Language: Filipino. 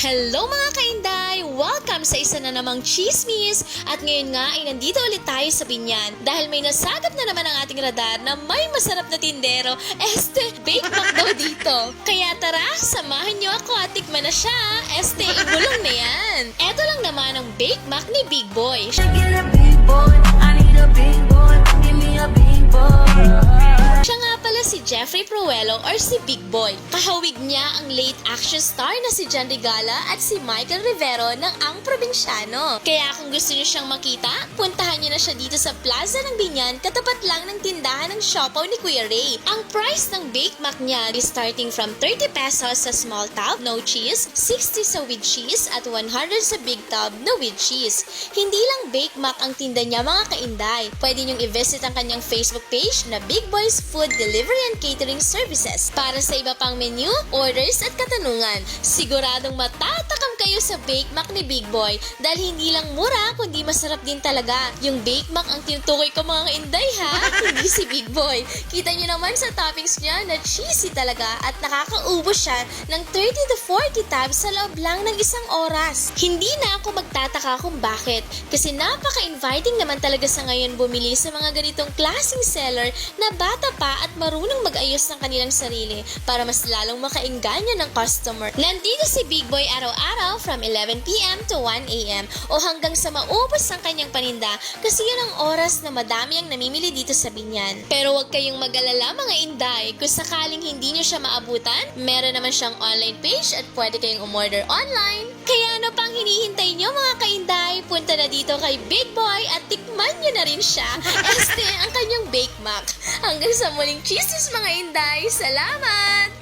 Hello mga kainday! Welcome sa isa na namang chismis! At ngayon nga ay nandito ulit tayo sa Binyan dahil may nasagap na naman ang ating radar na may masarap na tindero, Bake Mac daw dito. Kaya tara, samahan niyo ako at tikman na siya. Igulong na yan! Eto lang naman ang Bake Mac ni Big Boy. Get a big boy, I need a big boy, give me a big boy. Siya nga pala si Jeffrey Proello or si Big Boy. Kahawig niya ang late action star na si John Regala at si Michael Rivero ng Ang Probinsyano. Kaya kung gusto niyo siyang makita, puntahan niyo na siya dito sa Plaza ng Binyan, katapat lang ng tindahan ng Siopaw ni Kuya Ray. Ang price ng Bake Mac niya is starting from 30 pesos sa small tub, no cheese, 60 sa with cheese, at 100 sa big tub, no with cheese. Hindi lang Bake Mac ang tinda niya mga kainday. Pwede niyong i-visit ang kanyang Facebook page na Big Boy's Food Delivery and Catering Services para sa iba pang menu, orders at katanungan. Siguradong matatakam kayo sa Bake Mac ni Big Boy dahil hindi lang mura kundi masarap din talaga. Yung Bake Mac ang tinutukoy ko mga kainday ha, hindi si Big Boy. Kita niyo naman sa toppings niya na cheesy talaga at nakakaubos siya ng 30 to 40 tabs sa loob lang ng isang oras. Hindi na ako magtataka kung bakit kasi napaka-inviting naman talaga sa ngayon bumili sa mga ganitong klaseng seller na bata pa at marunong mag-ayos ng kanilang sarili para mas lalong makainganyo ng customer. Nandito si Big Boy araw-araw from 11 p.m. to 1 a.m. o hanggang sa maubos ang kanyang paninda kasi yun ang oras na madami ang namimili dito sa Binyan. Pero huwag kayong mag-alala mga inday, kung sakaling hindi nyo siya maabutan, meron naman siyang online page at pwede kayong umorder online. Kaya ano pang hinihintay nyo mga kainday? Punta na dito kay Big Boy at tikman nyo na rin siya. Ang kanyang Bake Mac. Hanggang sa muling chismis mga inday. Salamat!